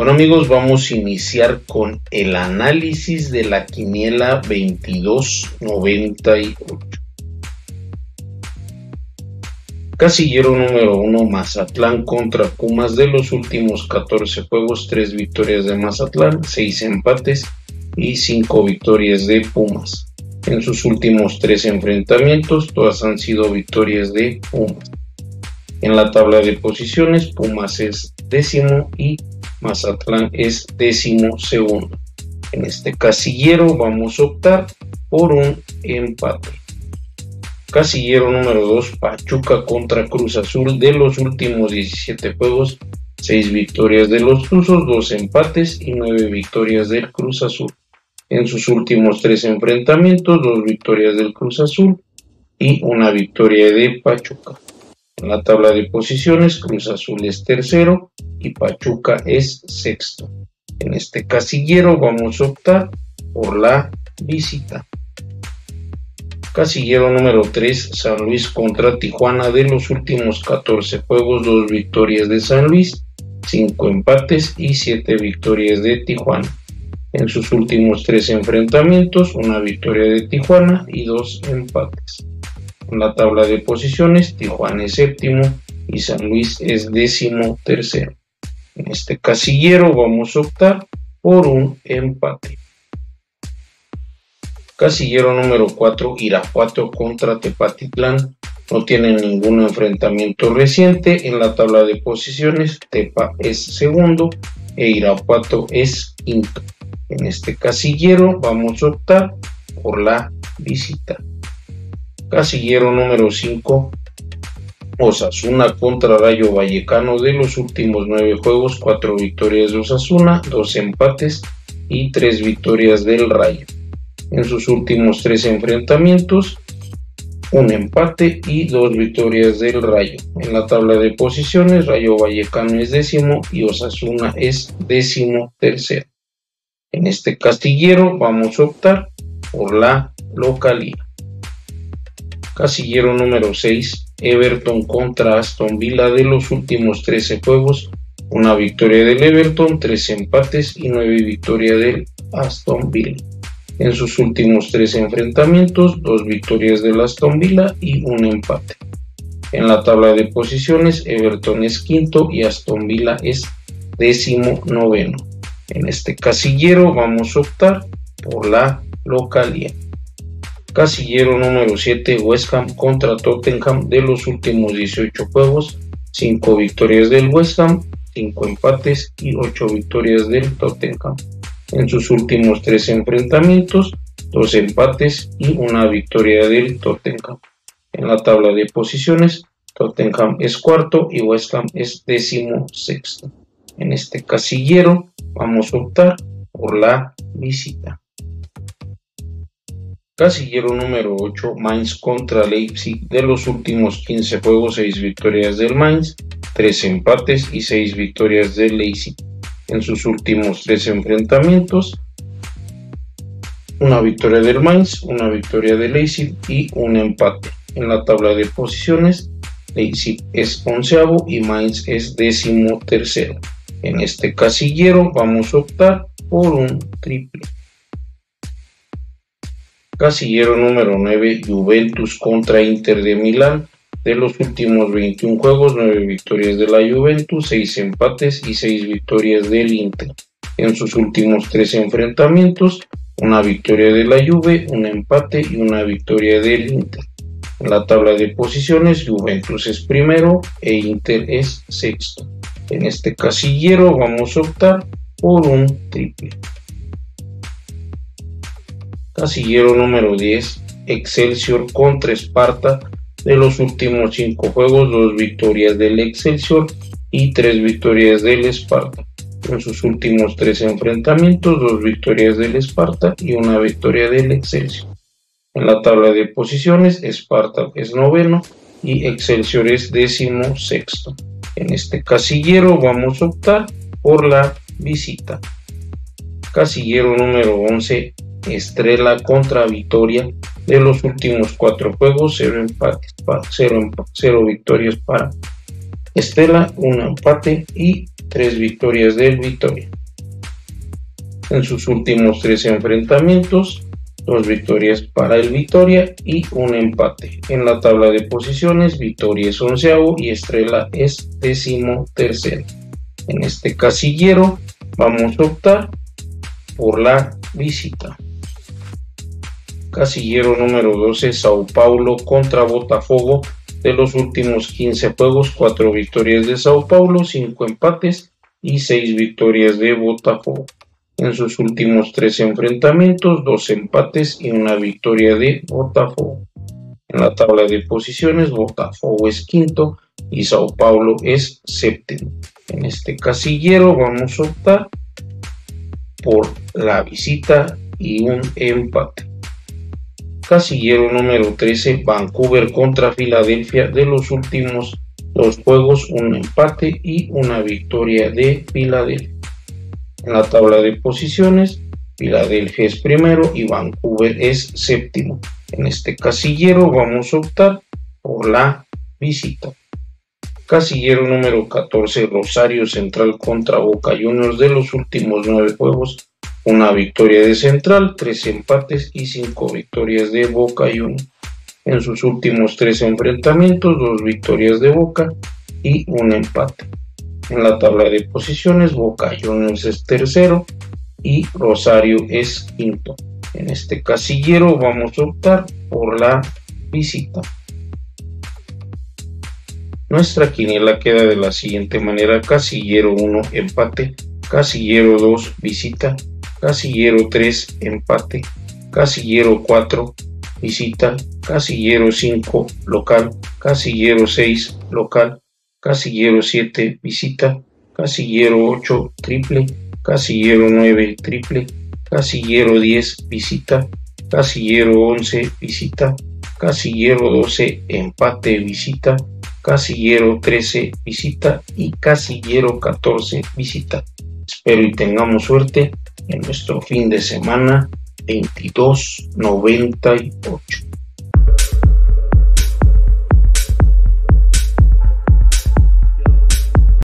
Bueno amigos, vamos a iniciar con el análisis de la quiniela 2298. Casillero número 1, Mazatlán contra Pumas. De los últimos 14 juegos, 3 victorias de Mazatlán, 6 empates y 5 victorias de Pumas. En sus últimos 3 enfrentamientos, todas han sido victorias de Pumas. En la tabla de posiciones, Pumas es décimo y Mazatlán es 12º. En este casillero vamos a optar por un empate. Casillero número 2, Pachuca contra Cruz Azul. De los últimos 17 juegos, 6 victorias de los Tuzos, 2 empates y 9 victorias del Cruz Azul. En sus últimos 3 enfrentamientos, 2 victorias del Cruz Azul y 1 victoria de Pachuca. En la tabla de posiciones, Cruz Azul es tercero y Pachuca es sexto. En este casillero vamos a optar por la visita. Casillero número 3, San Luis contra Tijuana. De los últimos 14 juegos, 2 victorias de San Luis, 5 empates y 7 victorias de Tijuana. En sus últimos 3 enfrentamientos, 1 victoria de Tijuana y 2 empates. En la tabla de posiciones, Tijuana es séptimo y San Luis es 13º. En este casillero vamos a optar por un empate. Casillero número 4, Irapuato contra Tepatitlán. No tienen ningún enfrentamiento reciente. En la tabla de posiciones, Tepa es segundo e Irapuato es quinto. En este casillero vamos a optar por la visita. Casillero número 5, Osasuna contra Rayo Vallecano. De los últimos 9 juegos, 4 victorias de Osasuna, 2 empates y 3 victorias del Rayo. En sus últimos 3 enfrentamientos, 1 empate y 2 victorias del Rayo. En la tabla de posiciones, Rayo Vallecano es décimo y Osasuna es 13º. En este casillero vamos a optar por la localía. Casillero número 6, Everton contra Aston Villa. De los últimos 13 juegos, 1 victoria del Everton, 3 empates y 9 victorias del Aston Villa. En sus últimos 3 enfrentamientos, 2 victorias del Aston Villa y 1 empate. En la tabla de posiciones, Everton es quinto y Aston Villa es 19º. En este casillero vamos a optar por la localía. Casillero número 7, West Ham contra Tottenham. De los últimos 18 juegos, 5 victorias del West Ham, 5 empates y 8 victorias del Tottenham. En sus últimos 3 enfrentamientos, 2 empates y 1 victoria del Tottenham. En la tabla de posiciones, Tottenham es cuarto y West Ham es 16º. En este casillero vamos a optar por la visita. Casillero número 8, Mainz contra Leipzig. De los últimos 15 juegos, 6 victorias del Mainz, 3 empates y 6 victorias del Leipzig. En sus últimos 3 enfrentamientos, 1 victoria del Mainz, 1 victoria del Leipzig y 1 empate. En la tabla de posiciones, Leipzig es 11º y Mainz es 13º. En este casillero vamos a optar por un triple. Casillero número 9, Juventus contra Inter de Milán. De los últimos 21 juegos, 9 victorias de la Juventus, 6 empates y 6 victorias del Inter. En sus últimos 3 enfrentamientos, 1 victoria de la Juve, 1 empate y 1 victoria del Inter. En la tabla de posiciones, Juventus es primero e Inter es sexto. En este casillero vamos a optar por un triple. Casillero número 10, Excelsior contra Sparta. De los últimos 5 juegos, 2 victorias del Excelsior y 3 victorias del Sparta. En sus últimos 3 enfrentamientos, 2 victorias del Sparta y 1 victoria del Excelsior. En la tabla de posiciones, Sparta es noveno y Excelsior es 16º. En este casillero vamos a optar por la visita. Casillero número 11, Estrela contra Vitoria. De los últimos 4 juegos, 0 victorias para Estrela, 1 empate y 3 victorias del Vitória. En sus últimos 3 enfrentamientos, 2 victorias para el Vitória y un empate. En la tabla de posiciones, Vitória es 11º y Estrela es 13º. En este casillero vamos a optar por la visita. Casillero número 12, Sao Paulo contra Botafogo. De los últimos 15 juegos, 4 victorias de Sao Paulo, 5 empates y 6 victorias de Botafogo. En sus últimos 3 enfrentamientos, 2 empates y una victoria de Botafogo. En la tabla de posiciones, Botafogo es 5º y Sao Paulo es 7º. En este casillero vamos a optar por la visita y un empate. Casillero número 13, Vancouver contra Filadelfia. De los últimos 2 juegos, un empate y una victoria de Filadelfia. En la tabla de posiciones, Filadelfia es primero y Vancouver es 7º. En este casillero vamos a optar por la visita. Casillero número 14, Rosario Central contra Boca Juniors. De los últimos 9 juegos, una victoria de Central, 3 empates y 5 victorias de Boca Juniors. En sus últimos 3 enfrentamientos, 2 victorias de Boca y un empate. En la tabla de posiciones, Boca Juniors es 3º y Rosario es 5º. En este casillero vamos a optar por la visita. Nuestra quiniela queda de la siguiente manera: casillero 1, empate; casillero 2, visita; casillero 3, empate; casillero 4, visita; casillero 5, local; casillero 6, local; casillero 7, visita; casillero 8, triple; casillero 9, triple; casillero 10, visita; casillero 11, visita; casillero 12, empate, visita; casillero 13, visita; y casillero 14, visita. Espero y tengamos suerte en nuestro fin de semana 2298.